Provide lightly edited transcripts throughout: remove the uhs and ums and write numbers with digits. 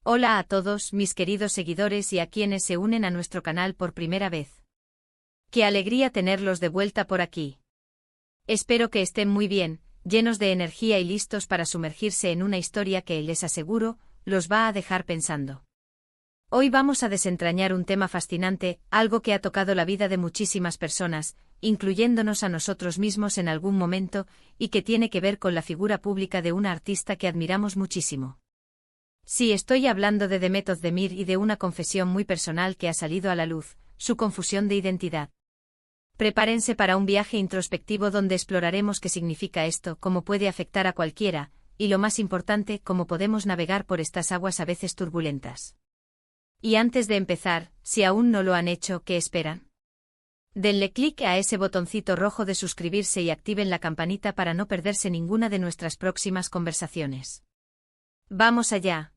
Hola a todos mis queridos seguidores y a quienes se unen a nuestro canal por primera vez. Qué alegría tenerlos de vuelta por aquí. Espero que estén muy bien, llenos de energía y listos para sumergirse en una historia que, les aseguro, los va a dejar pensando. Hoy vamos a desentrañar un tema fascinante, algo que ha tocado la vida de muchísimas personas, incluyéndonos a nosotros mismos en algún momento, y que tiene que ver con la figura pública de una artista que admiramos muchísimo. Sí, estoy hablando de Demet Özdemir y de una confesión muy personal que ha salido a la luz, su confusión de identidad. Prepárense para un viaje introspectivo donde exploraremos qué significa esto, cómo puede afectar a cualquiera, y lo más importante, cómo podemos navegar por estas aguas a veces turbulentas. Y antes de empezar, si aún no lo han hecho, ¿qué esperan? Denle clic a ese botoncito rojo de suscribirse y activen la campanita para no perderse ninguna de nuestras próximas conversaciones. ¡Vamos allá!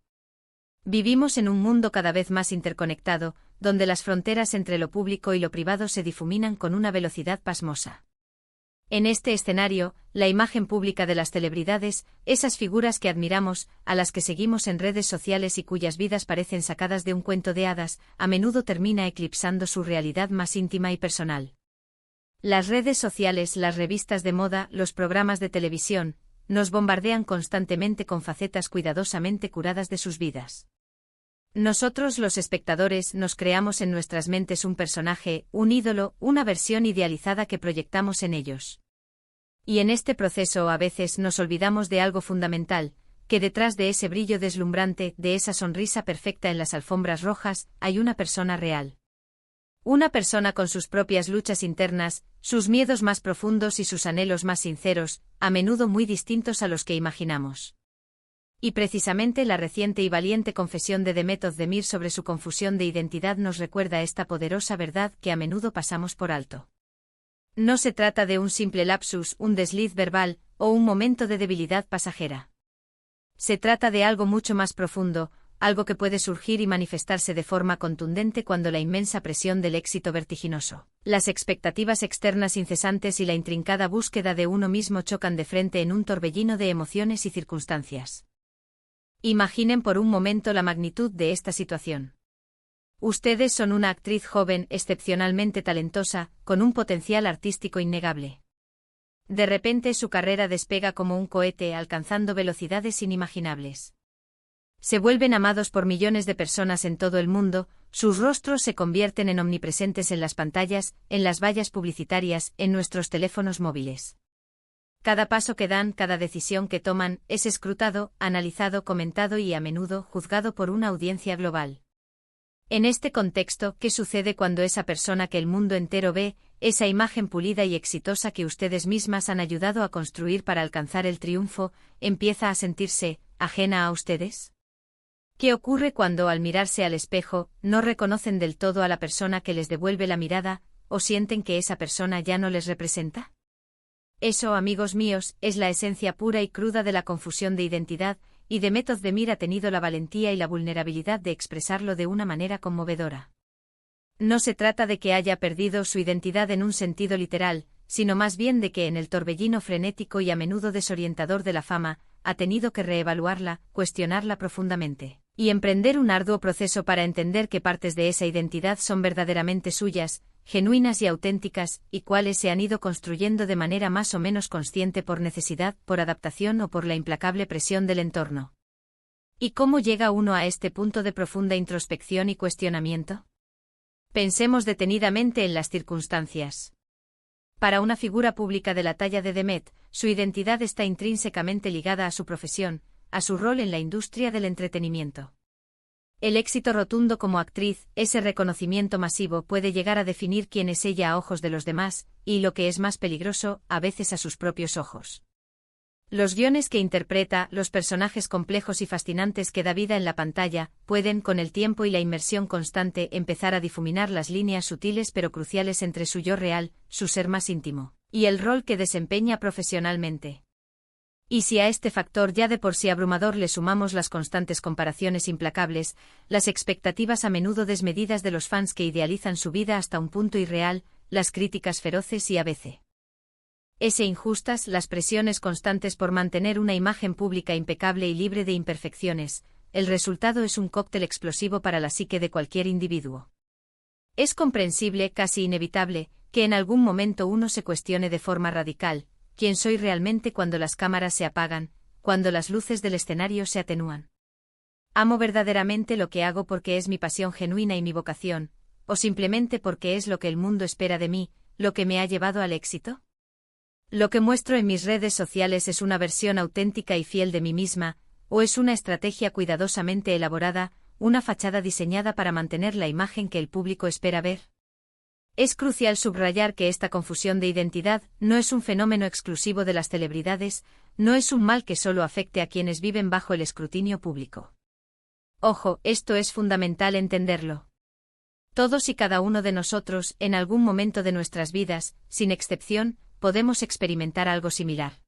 Vivimos en un mundo cada vez más interconectado, donde las fronteras entre lo público y lo privado se difuminan con una velocidad pasmosa. En este escenario, la imagen pública de las celebridades, esas figuras que admiramos, a las que seguimos en redes sociales y cuyas vidas parecen sacadas de un cuento de hadas, a menudo termina eclipsando su realidad más íntima y personal. Las redes sociales, las revistas de moda, los programas de televisión, nos bombardean constantemente con facetas cuidadosamente curadas de sus vidas. Nosotros, los espectadores, nos creamos en nuestras mentes un personaje, un ídolo, una versión idealizada que proyectamos en ellos. Y en este proceso a veces nos olvidamos de algo fundamental, que detrás de ese brillo deslumbrante, de esa sonrisa perfecta en las alfombras rojas, hay una persona real. Una persona con sus propias luchas internas, sus miedos más profundos y sus anhelos más sinceros, a menudo muy distintos a los que imaginamos. Y precisamente la reciente y valiente confesión de Demet Özdemir sobre su confusión de identidad nos recuerda esta poderosa verdad que a menudo pasamos por alto. No se trata de un simple lapsus, un desliz verbal, o un momento de debilidad pasajera. Se trata de algo mucho más profundo, algo que puede surgir y manifestarse de forma contundente cuando la inmensa presión del éxito vertiginoso, las expectativas externas incesantes y la intrincada búsqueda de uno mismo chocan de frente en un torbellino de emociones y circunstancias. Imaginen por un momento la magnitud de esta situación. Ustedes son una actriz joven, excepcionalmente talentosa, con un potencial artístico innegable. De repente su carrera despega como un cohete, alcanzando velocidades inimaginables. Se vuelven amados por millones de personas en todo el mundo, sus rostros se convierten en omnipresentes en las pantallas, en las vallas publicitarias, en nuestros teléfonos móviles. Cada paso que dan, cada decisión que toman, es escrutado, analizado, comentado y a menudo juzgado por una audiencia global. En este contexto, ¿qué sucede cuando esa persona que el mundo entero ve, esa imagen pulida y exitosa que ustedes mismas han ayudado a construir para alcanzar el triunfo, empieza a sentirse ajena a ustedes? ¿Qué ocurre cuando, al mirarse al espejo, no reconocen del todo a la persona que les devuelve la mirada, o sienten que esa persona ya no les representa? Eso, amigos míos, es la esencia pura y cruda de la confusión de identidad, y Demet Özdemir ha tenido la valentía y la vulnerabilidad de expresarlo de una manera conmovedora. No se trata de que haya perdido su identidad en un sentido literal, sino más bien de que en el torbellino frenético y a menudo desorientador de la fama, ha tenido que reevaluarla, cuestionarla profundamente, y emprender un arduo proceso para entender qué partes de esa identidad son verdaderamente suyas, genuinas y auténticas, y cuáles se han ido construyendo de manera más o menos consciente por necesidad, por adaptación o por la implacable presión del entorno. ¿Y cómo llega uno a este punto de profunda introspección y cuestionamiento? Pensemos detenidamente en las circunstancias. Para una figura pública de la talla de Demet, su identidad está intrínsecamente ligada a su profesión, a su rol en la industria del entretenimiento. El éxito rotundo como actriz, ese reconocimiento masivo puede llegar a definir quién es ella a ojos de los demás, y lo que es más peligroso, a veces a sus propios ojos. Los guiones que interpreta, los personajes complejos y fascinantes que da vida en la pantalla, pueden, con el tiempo y la inmersión constante, empezar a difuminar las líneas sutiles pero cruciales entre su yo real, su ser más íntimo, y el rol que desempeña profesionalmente. Y si a este factor ya de por sí abrumador le sumamos las constantes comparaciones implacables, las expectativas a menudo desmedidas de los fans que idealizan su vida hasta un punto irreal, las críticas feroces y a veces injustas, las presiones constantes por mantener una imagen pública impecable y libre de imperfecciones, el resultado es un cóctel explosivo para la psique de cualquier individuo. Es comprensible, casi inevitable, que en algún momento uno se cuestione de forma radical, ¿quién soy realmente cuando las cámaras se apagan, cuando las luces del escenario se atenúan? ¿Amo verdaderamente lo que hago porque es mi pasión genuina y mi vocación, o simplemente porque es lo que el mundo espera de mí, lo que me ha llevado al éxito? ¿Lo que muestro en mis redes sociales es una versión auténtica y fiel de mí misma, o es una estrategia cuidadosamente elaborada, una fachada diseñada para mantener la imagen que el público espera ver? Es crucial subrayar que esta confusión de identidad no es un fenómeno exclusivo de las celebridades, no es un mal que solo afecte a quienes viven bajo el escrutinio público. Ojo, esto es fundamental entenderlo. Todos y cada uno de nosotros, en algún momento de nuestras vidas, sin excepción, podemos experimentar algo similar.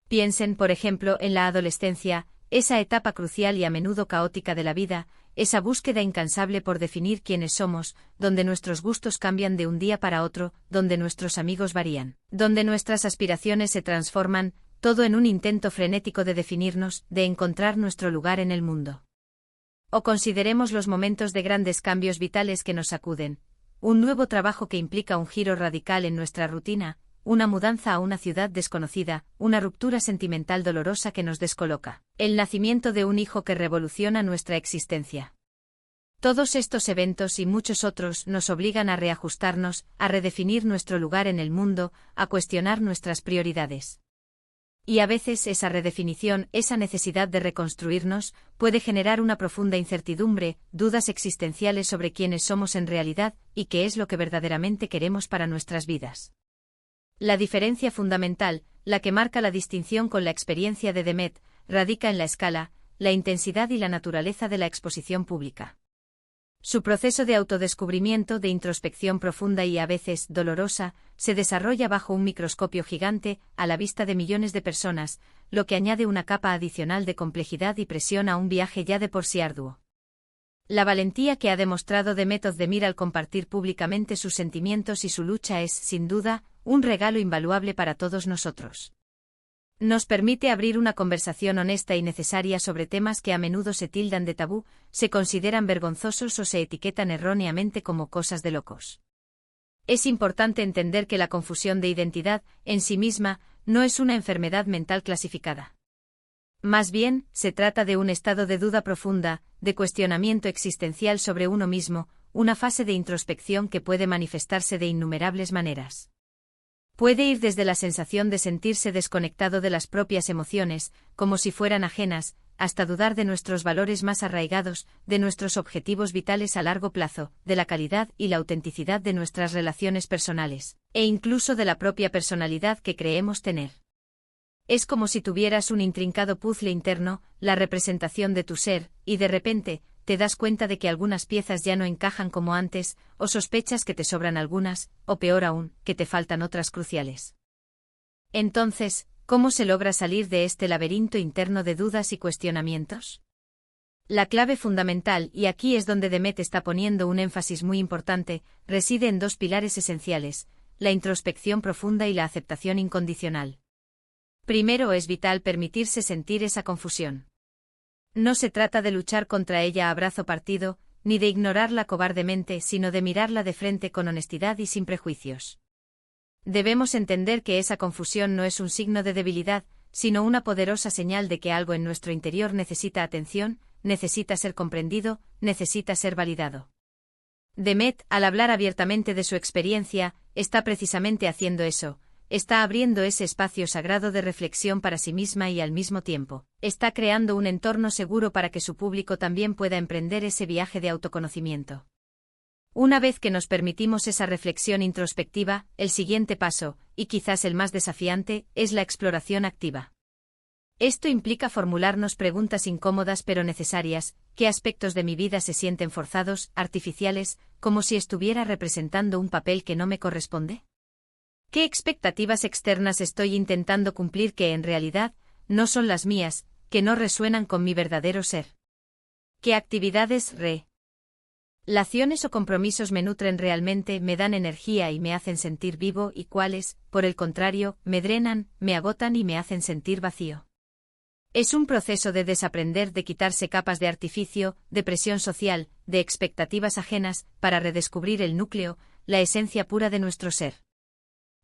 Piensen, por ejemplo, en la adolescencia, esa etapa crucial y a menudo caótica de la vida, esa búsqueda incansable por definir quiénes somos, donde nuestros gustos cambian de un día para otro, donde nuestros amigos varían, donde nuestras aspiraciones se transforman, todo en un intento frenético de definirnos, de encontrar nuestro lugar en el mundo. O consideremos los momentos de grandes cambios vitales que nos sacuden, un nuevo trabajo que implica un giro radical en nuestra rutina, una mudanza a una ciudad desconocida, una ruptura sentimental dolorosa que nos descoloca, el nacimiento de un hijo que revoluciona nuestra existencia. Todos estos eventos y muchos otros nos obligan a reajustarnos, a redefinir nuestro lugar en el mundo, a cuestionar nuestras prioridades. Y a veces esa redefinición, esa necesidad de reconstruirnos, puede generar una profunda incertidumbre, dudas existenciales sobre quiénes somos en realidad y qué es lo que verdaderamente queremos para nuestras vidas. La diferencia fundamental, la que marca la distinción con la experiencia de Demet, radica en la escala, la intensidad y la naturaleza de la exposición pública. Su proceso de autodescubrimiento, de introspección profunda y a veces dolorosa, se desarrolla bajo un microscopio gigante, a la vista de millones de personas, lo que añade una capa adicional de complejidad y presión a un viaje ya de por sí arduo. La valentía que ha demostrado Demet Özdemir al compartir públicamente sus sentimientos y su lucha es, sin duda, un regalo invaluable para todos nosotros. Nos permite abrir una conversación honesta y necesaria sobre temas que a menudo se tildan de tabú, se consideran vergonzosos o se etiquetan erróneamente como cosas de locos. Es importante entender que la confusión de identidad, en sí misma, no es una enfermedad mental clasificada. Más bien, se trata de un estado de duda profunda, de cuestionamiento existencial sobre uno mismo, una fase de introspección que puede manifestarse de innumerables maneras. Puede ir desde la sensación de sentirse desconectado de las propias emociones, como si fueran ajenas, hasta dudar de nuestros valores más arraigados, de nuestros objetivos vitales a largo plazo, de la calidad y la autenticidad de nuestras relaciones personales, e incluso de la propia personalidad que creemos tener. Es como si tuvieras un intrincado puzzle interno, la representación de tu ser, y de repente, te das cuenta de que algunas piezas ya no encajan como antes, o sospechas que te sobran algunas, o peor aún, que te faltan otras cruciales. Entonces, ¿cómo se logra salir de este laberinto interno de dudas y cuestionamientos? La clave fundamental, y aquí es donde Demet está poniendo un énfasis muy importante, reside en dos pilares esenciales, la introspección profunda y la aceptación incondicional. Primero, es vital permitirse sentir esa confusión. No se trata de luchar contra ella a brazo partido, ni de ignorarla cobardemente, sino de mirarla de frente con honestidad y sin prejuicios. Debemos entender que esa confusión no es un signo de debilidad, sino una poderosa señal de que algo en nuestro interior necesita atención, necesita ser comprendido, necesita ser validado. Demet, al hablar abiertamente de su experiencia, está precisamente haciendo eso. Está abriendo ese espacio sagrado de reflexión para sí misma y al mismo tiempo, está creando un entorno seguro para que su público también pueda emprender ese viaje de autoconocimiento. Una vez que nos permitimos esa reflexión introspectiva, el siguiente paso, y quizás el más desafiante, es la exploración activa. Esto implica formularnos preguntas incómodas pero necesarias: ¿qué aspectos de mi vida se sienten forzados, artificiales, como si estuviera representando un papel que no me corresponde? ¿Qué expectativas externas estoy intentando cumplir que en realidad no son las mías, que no resuenan con mi verdadero ser? ¿Qué actividades, relaciones o compromisos me nutren realmente, me dan energía y me hacen sentir vivo, y cuáles, por el contrario, me drenan, me agotan y me hacen sentir vacío? Es un proceso de desaprender, de quitarse capas de artificio, de presión social, de expectativas ajenas, para redescubrir el núcleo, la esencia pura de nuestro ser.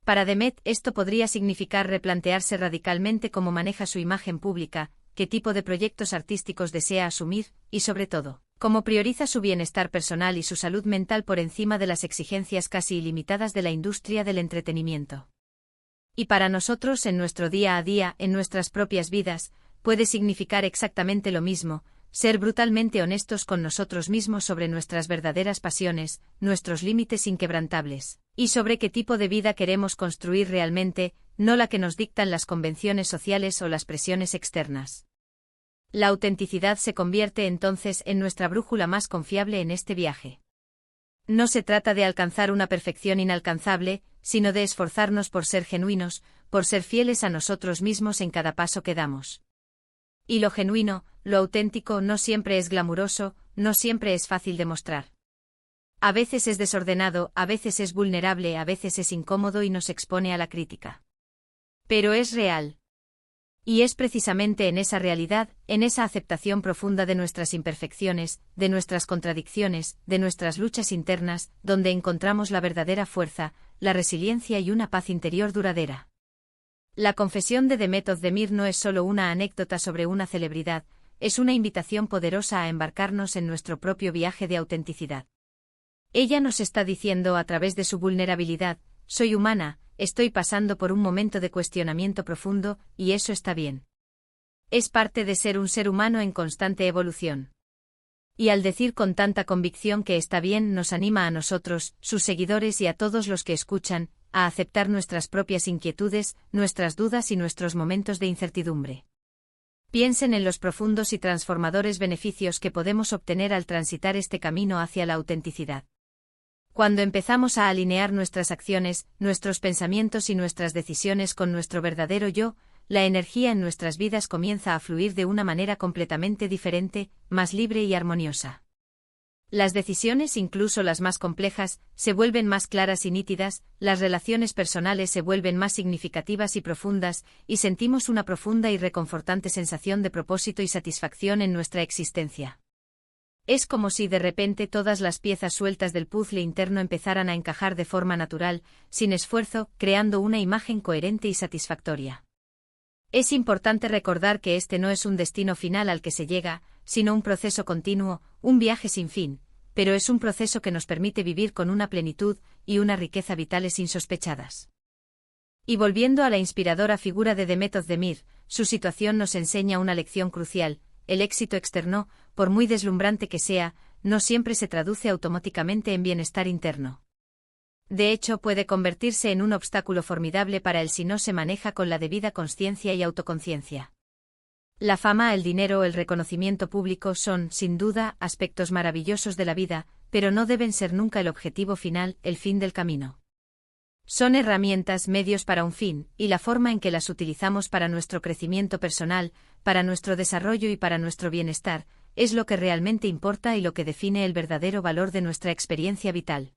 Para Demet, esto podría significar replantearse radicalmente cómo maneja su imagen pública, qué tipo de proyectos artísticos desea asumir, y sobre todo, cómo prioriza su bienestar personal y su salud mental por encima de las exigencias casi ilimitadas de la industria del entretenimiento. Y para nosotros, en nuestro día a día, en nuestras propias vidas, puede significar exactamente lo mismo: ser brutalmente honestos con nosotros mismos sobre nuestras verdaderas pasiones, nuestros límites inquebrantables, y sobre qué tipo de vida queremos construir realmente, no la que nos dictan las convenciones sociales o las presiones externas. La autenticidad se convierte entonces en nuestra brújula más confiable en este viaje. No se trata de alcanzar una perfección inalcanzable, sino de esforzarnos por ser genuinos, por ser fieles a nosotros mismos en cada paso que damos. Y lo genuino, lo auténtico, no siempre es glamuroso, no siempre es fácil de mostrar. A veces es desordenado, a veces es vulnerable, a veces es incómodo y nos expone a la crítica. Pero es real. Y es precisamente en esa realidad, en esa aceptación profunda de nuestras imperfecciones, de nuestras contradicciones, de nuestras luchas internas, donde encontramos la verdadera fuerza, la resiliencia y una paz interior duradera. La confesión de Demet Özdemir no es solo una anécdota sobre una celebridad, es una invitación poderosa a embarcarnos en nuestro propio viaje de autenticidad. Ella nos está diciendo a través de su vulnerabilidad: soy humana, estoy pasando por un momento de cuestionamiento profundo, y eso está bien. Es parte de ser un ser humano en constante evolución. Y al decir con tanta convicción que está bien, nos anima a nosotros, sus seguidores y a todos los que escuchan, a aceptar nuestras propias inquietudes, nuestras dudas y nuestros momentos de incertidumbre. Piensen en los profundos y transformadores beneficios que podemos obtener al transitar este camino hacia la autenticidad. Cuando empezamos a alinear nuestras acciones, nuestros pensamientos y nuestras decisiones con nuestro verdadero yo, la energía en nuestras vidas comienza a fluir de una manera completamente diferente, más libre y armoniosa. Las decisiones, incluso las más complejas, se vuelven más claras y nítidas, las relaciones personales se vuelven más significativas y profundas, y sentimos una profunda y reconfortante sensación de propósito y satisfacción en nuestra existencia. Es como si de repente todas las piezas sueltas del puzzle interno empezaran a encajar de forma natural, sin esfuerzo, creando una imagen coherente y satisfactoria. Es importante recordar que este no es un destino final al que se llega, sino un proceso continuo, un viaje sin fin, pero es un proceso que nos permite vivir con una plenitud y una riqueza vitales insospechadas. Y volviendo a la inspiradora figura de Demet Özdemir, su situación nos enseña una lección crucial: el éxito externo, por muy deslumbrante que sea, no siempre se traduce automáticamente en bienestar interno. De hecho, puede convertirse en un obstáculo formidable para él si no se maneja con la debida consciencia y autoconciencia. La fama, el dinero, el reconocimiento público son, sin duda, aspectos maravillosos de la vida, pero no deben ser nunca el objetivo final, el fin del camino. Son herramientas, medios para un fin, y la forma en que las utilizamos para nuestro crecimiento personal, para nuestro desarrollo y para nuestro bienestar, es lo que realmente importa y lo que define el verdadero valor de nuestra experiencia vital.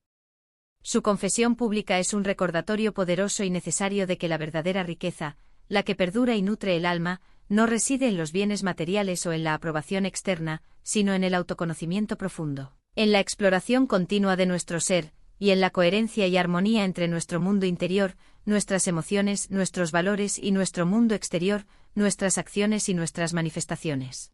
Su confesión pública es un recordatorio poderoso y necesario de que la verdadera riqueza, la que perdura y nutre el alma, no reside en los bienes materiales o en la aprobación externa, sino en el autoconocimiento profundo, en la exploración continua de nuestro ser, y en la coherencia y armonía entre nuestro mundo interior, nuestras emociones, nuestros valores y nuestro mundo exterior, nuestras acciones y nuestras manifestaciones.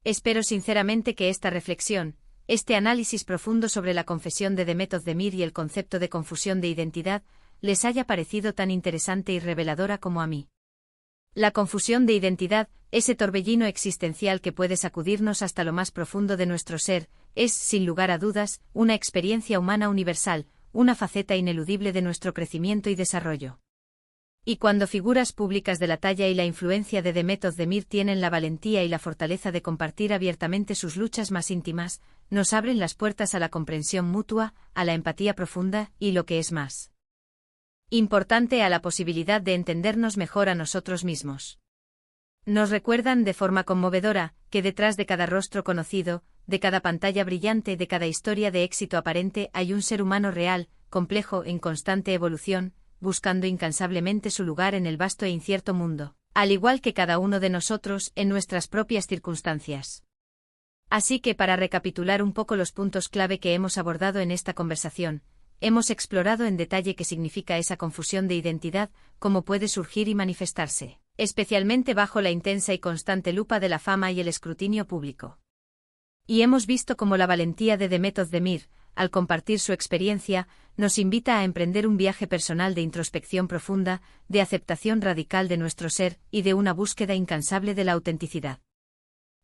Espero sinceramente que esta reflexión, este análisis profundo sobre la confesión de Demet Özdemir y el concepto de confusión de identidad, les haya parecido tan interesante y reveladora como a mí. La confusión de identidad, ese torbellino existencial que puede sacudirnos hasta lo más profundo de nuestro ser, es, sin lugar a dudas, una experiencia humana universal, una faceta ineludible de nuestro crecimiento y desarrollo. Y cuando figuras públicas de la talla y la influencia de Demet Özdemir tienen la valentía y la fortaleza de compartir abiertamente sus luchas más íntimas, nos abren las puertas a la comprensión mutua, a la empatía profunda y, lo que es más importante, a la posibilidad de entendernos mejor a nosotros mismos. Nos recuerdan de forma conmovedora que detrás de cada rostro conocido, de cada pantalla brillante, de cada historia de éxito aparente, hay un ser humano real, complejo, en constante evolución, buscando incansablemente su lugar en el vasto e incierto mundo al igual que cada uno de nosotros en nuestras propias circunstancias. Así que para recapitular un poco los puntos clave que hemos abordado en esta conversación, hemos explorado en detalle qué significa esa confusión de identidad, cómo puede surgir y manifestarse, especialmente bajo la intensa y constante lupa de la fama y el escrutinio público. Y hemos visto cómo la valentía de Demet Özdemir, al compartir su experiencia, nos invita a emprender un viaje personal de introspección profunda, de aceptación radical de nuestro ser y de una búsqueda incansable de la autenticidad.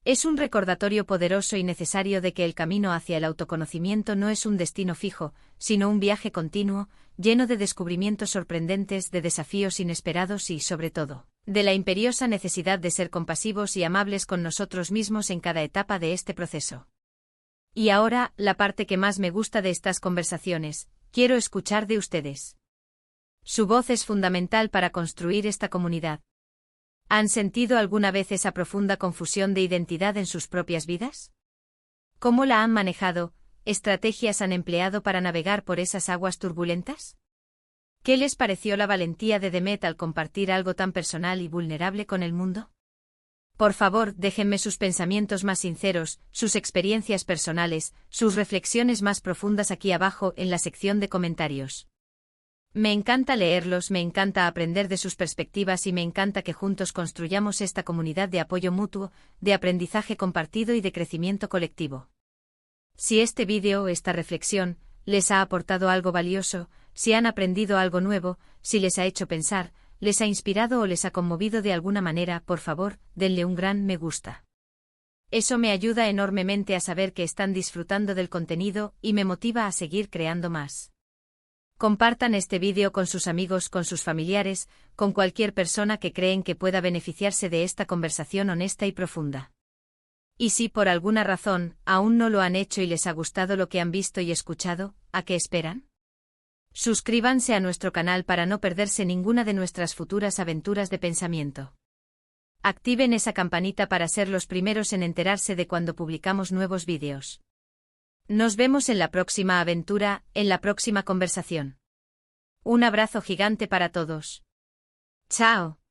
Es un recordatorio poderoso y necesario de que el camino hacia el autoconocimiento no es un destino fijo, sino un viaje continuo, lleno de descubrimientos sorprendentes, de desafíos inesperados y, sobre todo, de la imperiosa necesidad de ser compasivos y amables con nosotros mismos en cada etapa de este proceso. Y ahora, la parte que más me gusta de estas conversaciones, quiero escuchar de ustedes. Su voz es fundamental para construir esta comunidad. ¿Han sentido alguna vez esa profunda confusión de identidad en sus propias vidas? ¿Cómo la han manejado? ¿Estrategias han empleado para navegar por esas aguas turbulentas? ¿Qué les pareció la valentía de Demet al compartir algo tan personal y vulnerable con el mundo? Por favor, déjenme sus pensamientos más sinceros, sus experiencias personales, sus reflexiones más profundas aquí abajo en la sección de comentarios. Me encanta leerlos, me encanta aprender de sus perspectivas y me encanta que juntos construyamos esta comunidad de apoyo mutuo, de aprendizaje compartido y de crecimiento colectivo. Si este vídeo o esta reflexión les ha aportado algo valioso, si han aprendido algo nuevo, si les ha hecho pensar, les ha inspirado o les ha conmovido de alguna manera, por favor, denle un gran me gusta. Eso me ayuda enormemente a saber que están disfrutando del contenido y me motiva a seguir creando más. Compartan este vídeo con sus amigos, con sus familiares, con cualquier persona que creen que pueda beneficiarse de esta conversación honesta y profunda. Y si por alguna razón aún no lo han hecho y les ha gustado lo que han visto y escuchado, ¿a qué esperan? Suscríbanse a nuestro canal para no perderse ninguna de nuestras futuras aventuras de pensamiento. Activen esa campanita para ser los primeros en enterarse de cuando publicamos nuevos vídeos. Nos vemos en la próxima aventura, en la próxima conversación. Un abrazo gigante para todos. ¡Chao!